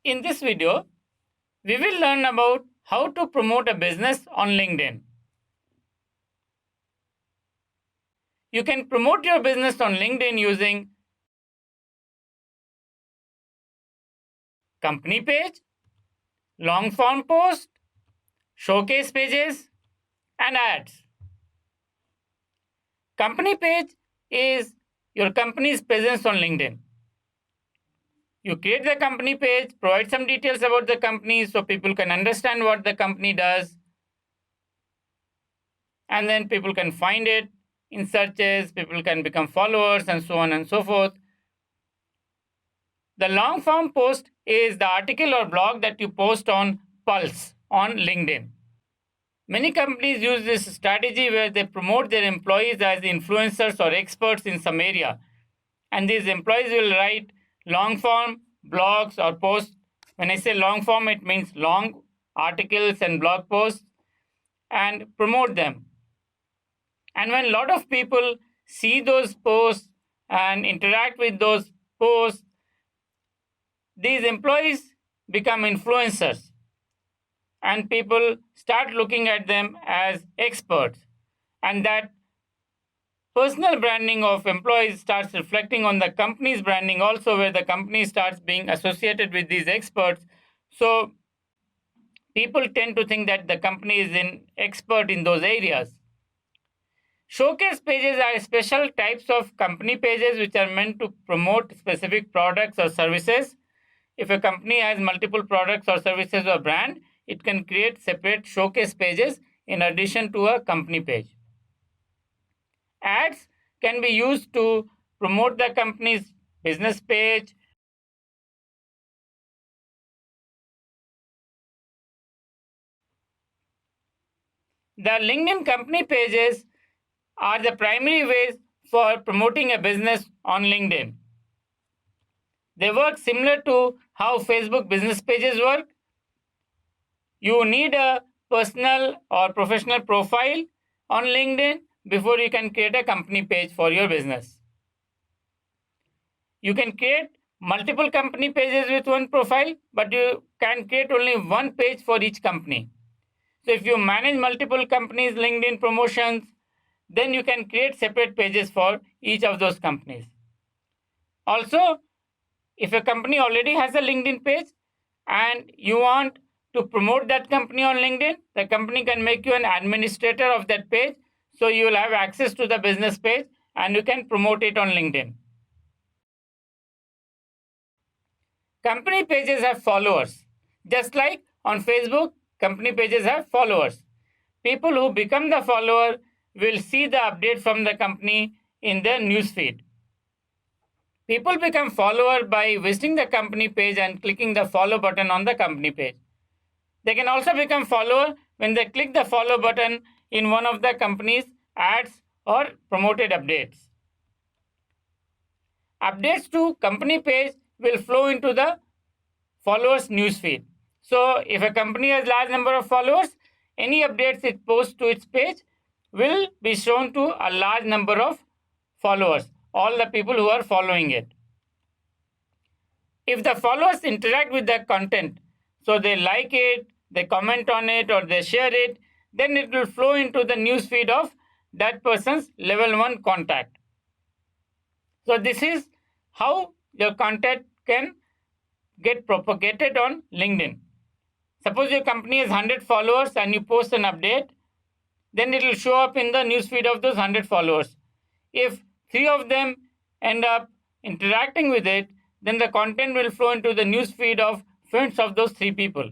In this video, we will learn about how to promote a business on LinkedIn. You can promote your business on LinkedIn using company page, long form post, showcase pages, and ads. Company page is your company's presence on LinkedIn. You create the company page, provide some details about the company so people can understand what the company does, and then people can find it in searches, people can become followers, and so on and so forth. The long form post is the article or blog that you post on Pulse on LinkedIn. Many companies use this strategy where they promote their employees as influencers or experts in some area. And these employees will write long form blogs or posts. When I say long form, it means long articles and blog posts and promote them. And when a lot of people see those posts and interact with those posts, these employees become influencers and people start looking at them as experts. And that personal branding of employees starts reflecting on the company's branding also, where the company starts being associated with these experts. So people tend to think that the company is an expert in those areas. Showcase pages are special types of company pages which are meant to promote specific products or services. If a company has multiple products or services or brand, it can create separate showcase pages in addition to a company page. Ads can be used to promote the company's business page. The LinkedIn company pages are the primary ways for promoting a business on LinkedIn. They work similar to how Facebook business pages work. You need a personal or professional profile on LinkedIn before you can create a company page for your business. You can create multiple company pages with one profile, but you can create only one page for each company. So if you manage multiple companies' LinkedIn promotions, then you can create separate pages for each of those companies. Also, if a company already has a LinkedIn page and you want to promote that company on LinkedIn, the company can make you an administrator of that page. So you will have access to the business page and you can promote it on LinkedIn. Company pages have followers. Just like on Facebook, company pages have followers. People who become the follower will see the update from the company in their newsfeed. People become follower by visiting the company page and clicking the follow button on the company page. They can also become follower when they click the follow button in one of the company's ads or promoted updates. Updates to company page will flow into the followers newsfeed. So if a company has large number of followers, any updates it posts to its page will be shown to a large number of followers, all the people who are following it. If the followers interact with the content, so they like it, they comment on it, or they share it, then it will flow into the newsfeed of that person's level 1 contact. So this is how your content can get propagated on LinkedIn. Suppose your company has 100 followers and you post an update, then it will show up in the newsfeed of those 100 followers. If 3 of them end up interacting with it, then the content will flow into the newsfeed of friends of those 3 people.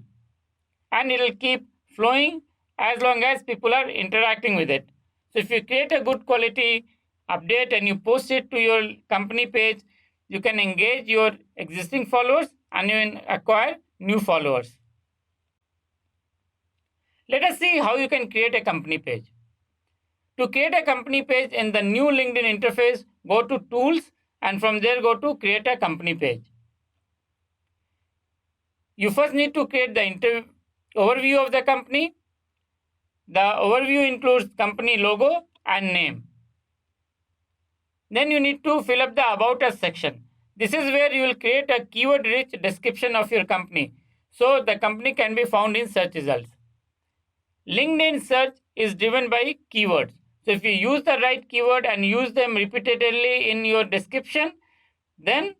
And it will keep flowing as long as people are interacting with it. So if you create a good quality update and you post it to your company page, you can engage your existing followers and you can acquire new followers. Let us see how you can create a company page. To create a company page in the new LinkedIn interface, go to Tools and from there go to Create a Company Page. You first need to create the overview of the company. The overview includes company logo and name. Then you need to fill up the About Us section. This is where you will create a keyword-rich description of your company, so the company can be found in search results. LinkedIn search is driven by keywords. So if you use the right keyword and use them repeatedly in your description, then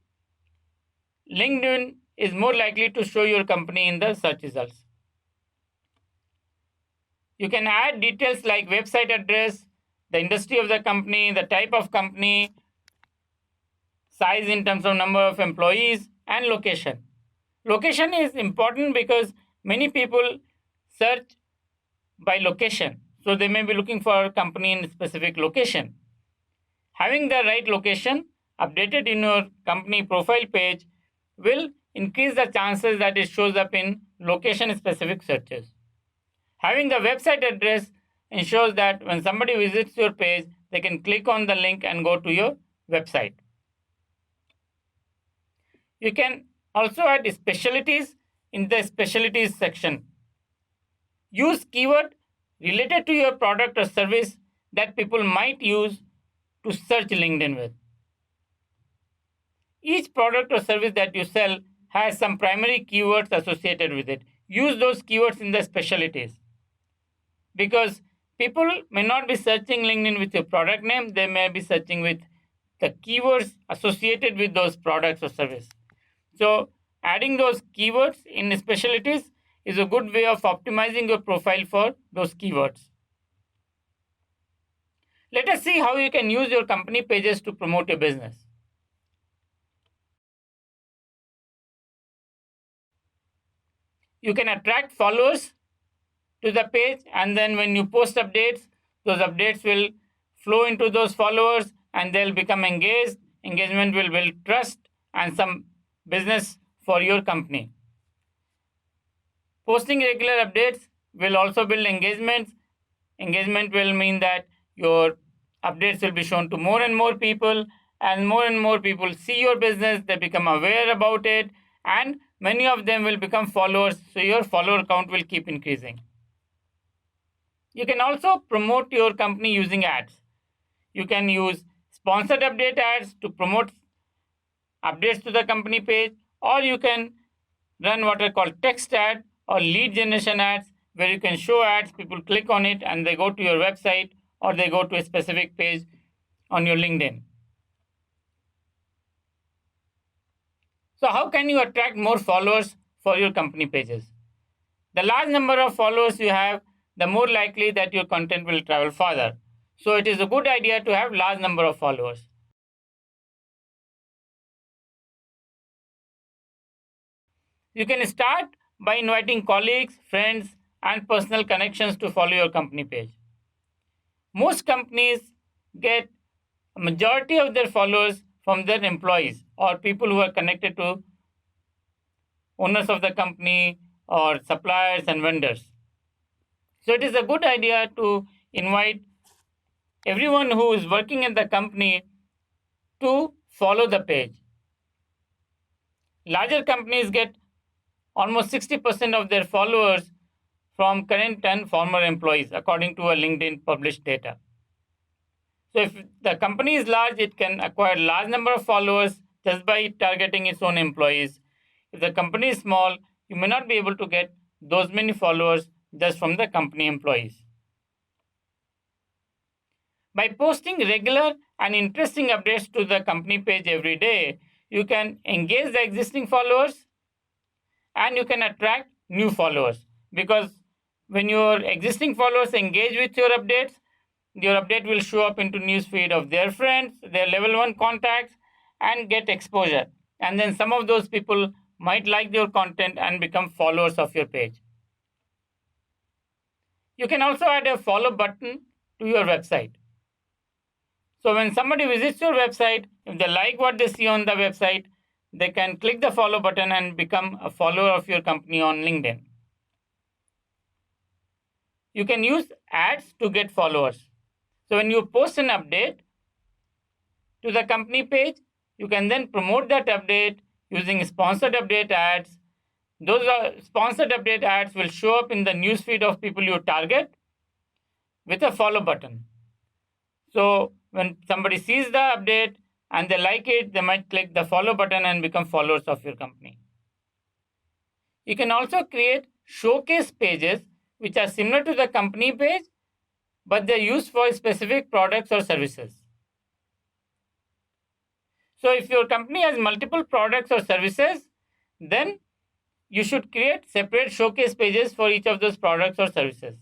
LinkedIn is more likely to show your company in the search results. You can add details like website address, the industry of the company, the type of company, size in terms of number of employees, and location. Location is important because many people search by location. So they may be looking for a company in a specific location. Having the right location updated in your company profile page will increase the chances that it shows up in location specific searches. Having the website address ensures that when somebody visits your page, they can click on the link and go to your website. You can also add specialties in the specialties section. Use keyword related to your product or service that people might use to search LinkedIn with. Each product or service that you sell has some primary keywords associated with it. Use those keywords in the specialties, because people may not be searching LinkedIn with your product name, they may be searching with the keywords associated with those products or service. So adding those keywords in specialties is a good way of optimizing your profile for those keywords. Let us see how you can use your company pages to promote your business. You can attract followers to the page, and then when you post updates, those updates will flow into those followers and they'll become engaged. Engagement will build trust and some business for your company. Posting regular updates will also build engagement. Engagement will mean that your updates will be shown to more and more people, and more people see your business, they become aware about it, and many of them will become followers, so your follower count will keep increasing. You can also promote your company using ads. You can use sponsored update ads to promote updates to the company page, or you can run what are called text ad or lead generation ads, where you can show ads, people click on it and they go to your website or they go to a specific page on your LinkedIn. So how can you attract more followers for your company pages? The large number of followers you have, the more likely that your content will travel farther. So it is a good idea to have large number of followers. You can start by inviting colleagues, friends, and personal connections to follow your company page. Most companies get a majority of their followers from their employees or people who are connected to owners of the company or suppliers and vendors. So it is a good idea to invite everyone who is working in the company to follow the page. Larger companies get almost 60% of their followers from current and former employees, according to a LinkedIn published data. So if the company is large, it can acquire large number of followers just by targeting its own employees. If the company is small, you may not be able to get those many followers just from the company employees. By posting regular and interesting updates to the company page every day, you can engage the existing followers and you can attract new followers, because when your existing followers engage with your updates, your update will show up into newsfeed of their friends, their level 1 contacts, and get exposure. And then some of those people might like your content and become followers of your page. You can also add a follow button to your website. So when somebody visits your website, if they like what they see on the website, they can click the follow button and become a follower of your company on LinkedIn. You can use ads to get followers. So when you post an update to the company page, you can then promote that update using sponsored update ads. Those sponsored update ads will show up in the newsfeed of people you target with a follow button. So when somebody sees the update, and they like it, they might click the follow button and become followers of your company. You can also create showcase pages which are similar to the company page, but they're used for specific products or services. So if your company has multiple products or services, then you should create separate showcase pages for each of those products or services.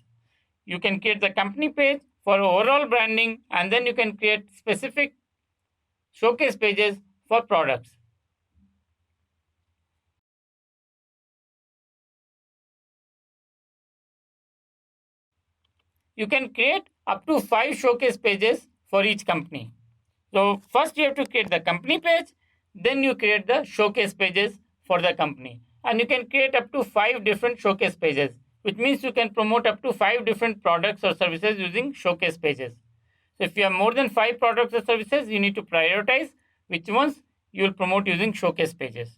You can create the company page for overall branding, and then you can create specific showcase pages for products. You can create up to 5 showcase pages for each company. So first you have to create the company page, then you create the showcase pages for the company. And you can create up to 5 different showcase pages, which means you can promote up to 5 different products or services using showcase pages. So if you have more than 5 products or services, you need to prioritize which ones you will promote using showcase pages.